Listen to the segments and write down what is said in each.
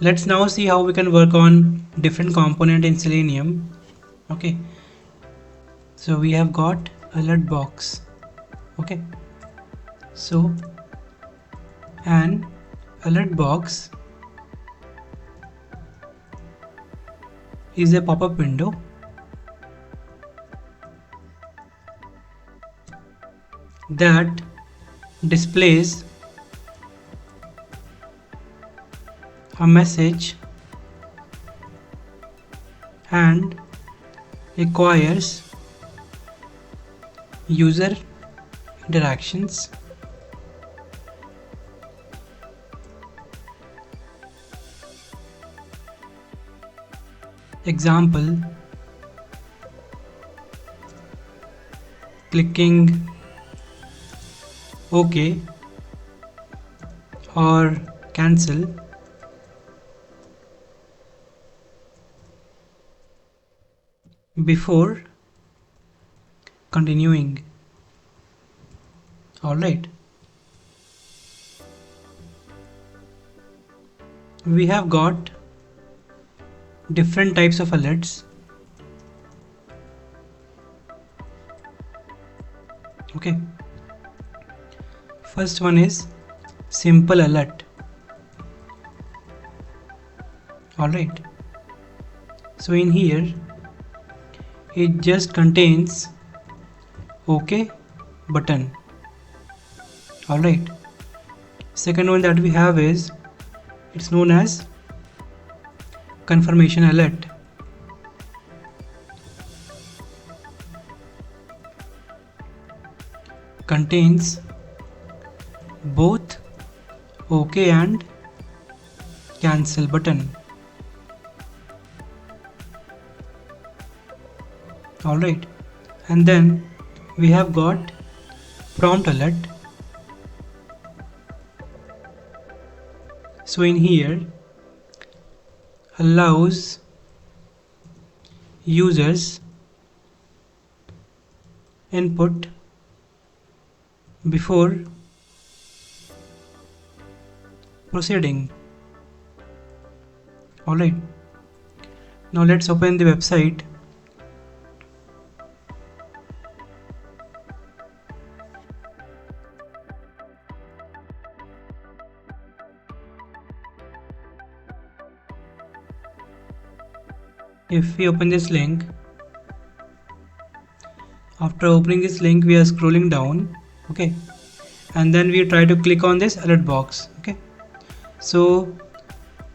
Let's now see how we can work on different component in Selenium. Okay, so we have got alert box. Okay, so an alert box is a pop-up window that displays a message and requires user interactions. Example: clicking OK or cancel before continuing. Alright, we have got different types of alerts. Okay, first one is simple alert. Alright, so in here it just contains OK button. Alright, second one that we have is, it's known as confirmation alert. Contains both OK and cancel button. Alright, and then we have got prompt alert. So in here allows users input before proceeding. Alright, now let's open the website. If we open this link, after opening this link we are scrolling down, okay, and then we try to click on this alert box. Okay, so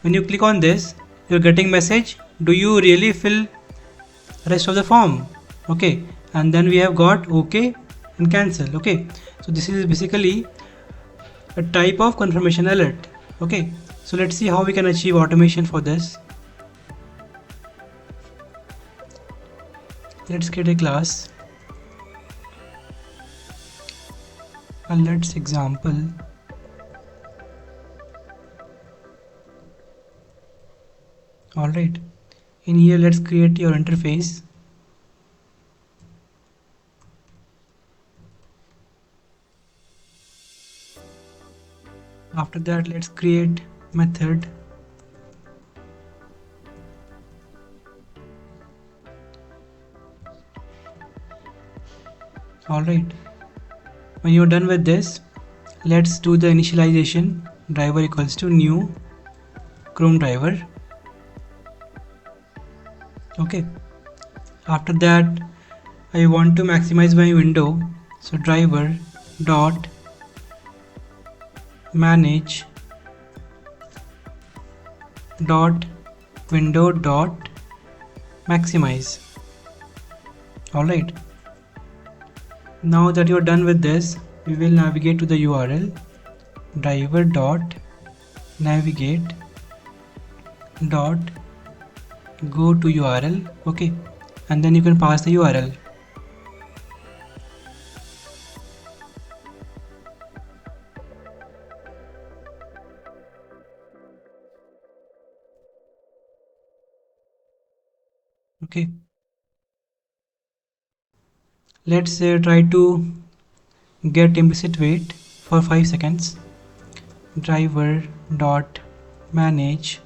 when you click on this, you're getting message, do you really fill rest of the form? Okay, and then we have got OK and cancel. Okay, so this is basically a type of confirmation alert. Okay, so let's see how we can achieve automation for this. Let's create a class alerts example. Alright, in here let's create your interface. After that, let's create method. Alright, when you're done with this, let's do the initialization. Driver equals to new Chrome driver. Okay, after that I want to maximize my window, so driver dot manage dot window dot maximize. Alright, now that you're done with this, we will navigate to the URL driver dot navigate dot go to URL. Okay, and then you can pass the URL. Okay, let's try to get implicit wait for 5 seconds. Driver dot manage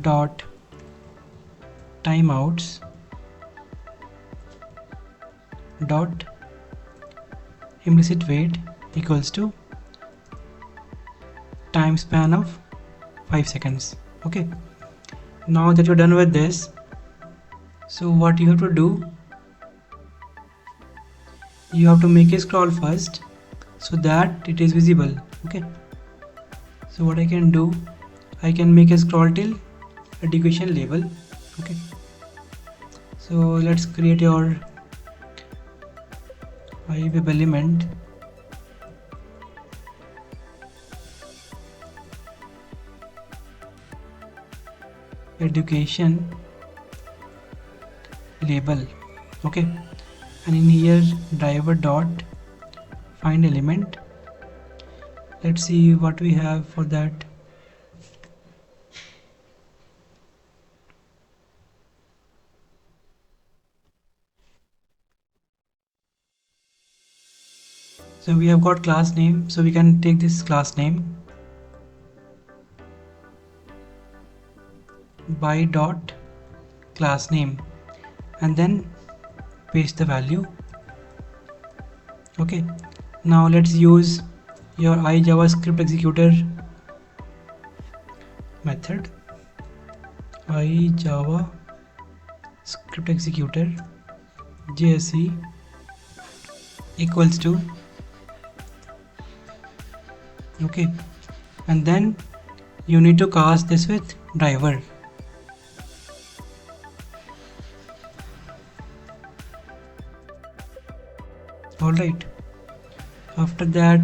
dot timeouts dot implicit wait equals to time span of 5 seconds. Okay, now that you're done with this, so what you have to do, you have to make a scroll first so that it is visible. Okay, so what I can do, I can make a scroll till education label. Okay, so let's create your web element. Education label. Okay, and in here driver dot find element. Let's see what we have for that. So we have got class name, so we can take this class name by dot class name and then paste the value. Okay, now let's use your iJavaScript executor method. iJavaScript executor JSE equals to, okay, and then you need to cast this with driver. Alright, after that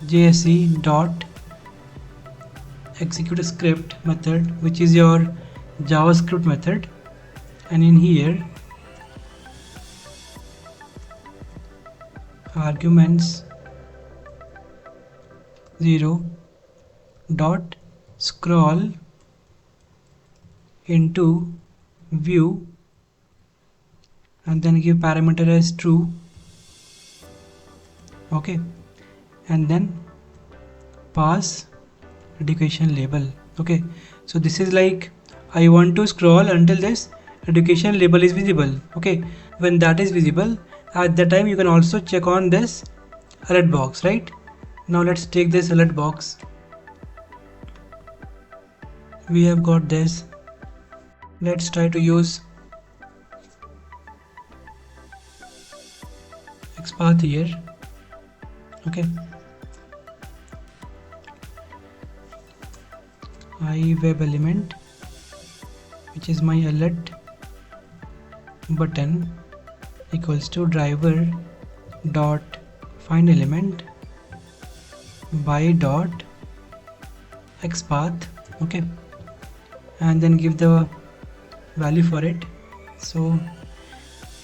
JSE dot execute script method, which is your JavaScript method, and in here arguments 0 dot scroll into view and then give parameter as true. Okay, and then pass education label. Okay, so this is like I want to scroll until this education label is visible. Okay, when that is visible, at that time you can also check on this alert box, right? Now let's take this alert box. We have got this. Let's try to use XPath here. Okay, web element, which is my alert button, equals to driver dot find element by dot XPath. Okay, and then give the value for it. So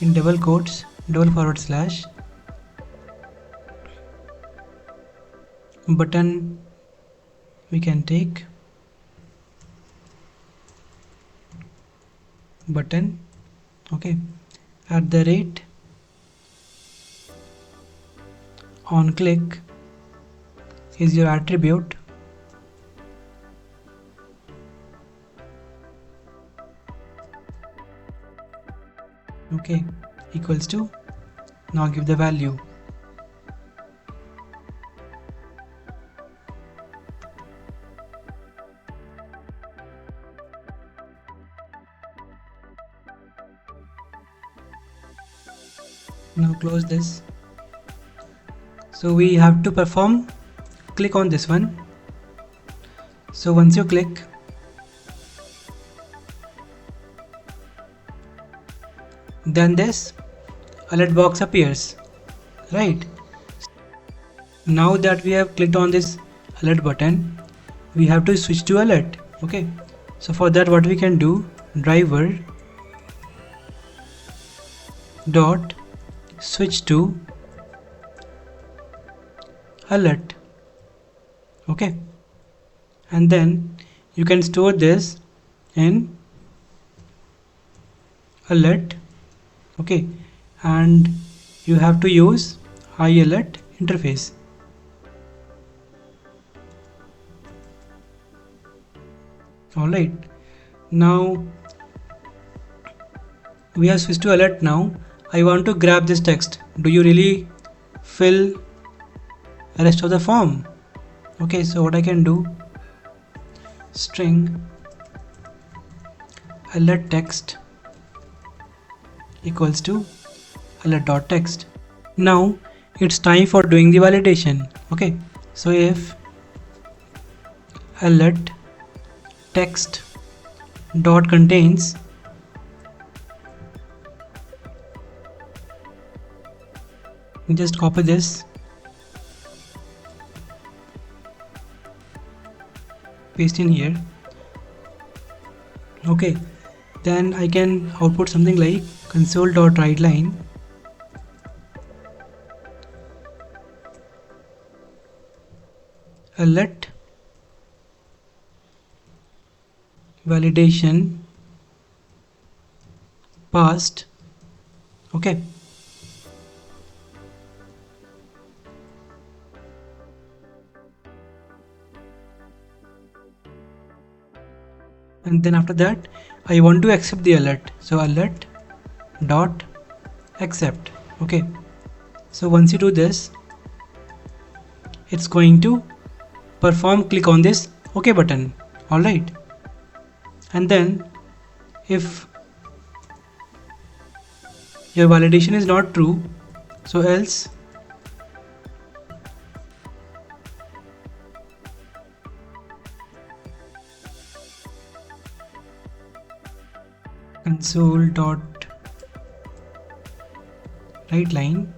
in double quotes // button, we can take button. Okay, at the rate on click is your attribute. Okay, equals to, now give the value. Now close this. So we have to perform click on this one. So once you click, then this alert box appears, right? Now that we have clicked on this alert button, we have to switch to alert. Okay, so for that what we can do, driver dot switch to alert. Okay, and then you can store this in alert. Okay, and you have to use iAlert interface. Alright, Now we have switched to alert. Now I want to grab this text. Do you really fill the rest of the form? Okay, so what I can do, string alert text equals to alert.text. Now it's time for doing the validation. Okay, so if alert text dot contains just copy this, paste in here. Okay, then I can output something like console.writeLine alert validation passed. Okay, and then after that I want to accept the alert, so alert dot accept. Okay, so once you do this, it's going to perform click on this OK button. Alright, and then if your validation is not true, so else console dot write line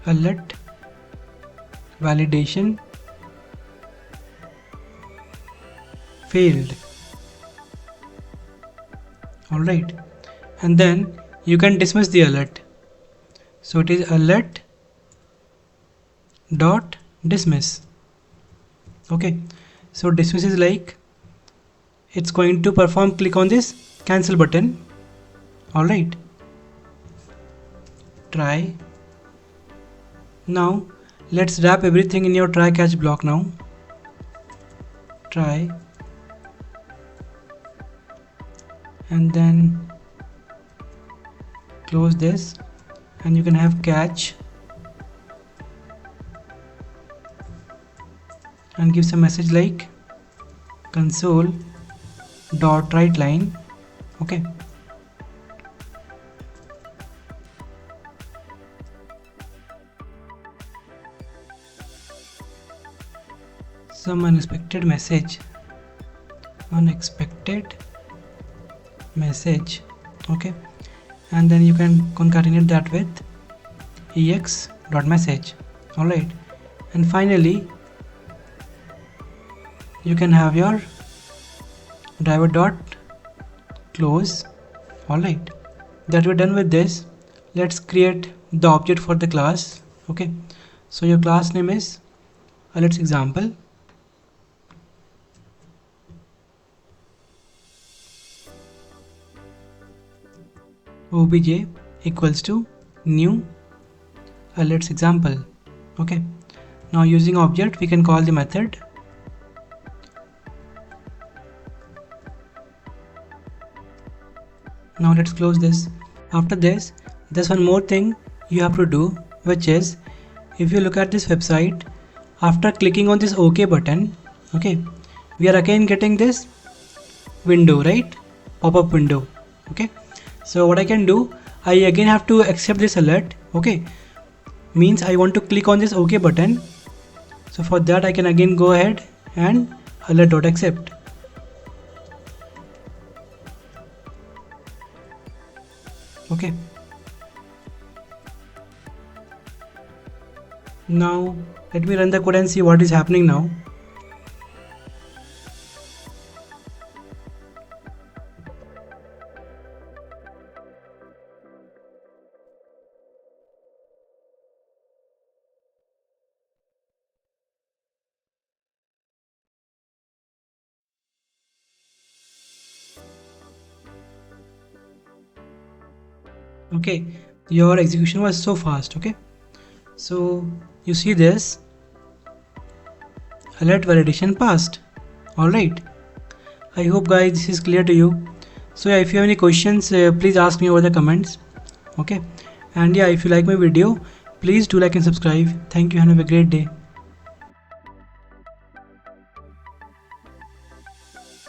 alert validation failed. Alright, and then you can dismiss the alert, so it is alert dot dismiss. Okay, so dismiss is like it's going to perform click on this cancel button. Alright, try. Now let's wrap everything in your try catch block. Now try, and then close this, and you can have catch and give some message like console dot write line. Okay, some unexpected message, okay, and then you can concatenate that with ex.message. Alright, and finally you can have your driver dot close. Alright, that we're done with this, let's create the object for the class. Okay, so your class name is let's example. Obj equals to new let's example. Okay, now using object we can call the method. Now let's close this. After this, there's one more thing you have to do, which is if you look at this website, after clicking on this OK button, okay, we are again getting this window, right? Pop-up window. Okay, so what I can do, I again have to accept this alert. Okay, means I want to click on this OK button. So for that I can again go ahead and alert.accept. Okay, now let me run the code and see what is happening now. Okay, your execution was so fast. Okay, so you see this alert validation passed. Alright, I hope guys this is clear to you. So yeah, if you have any questions, please ask me over the comments. Okay, and yeah, if you like my video, please do like and subscribe. Thank you and have a great day.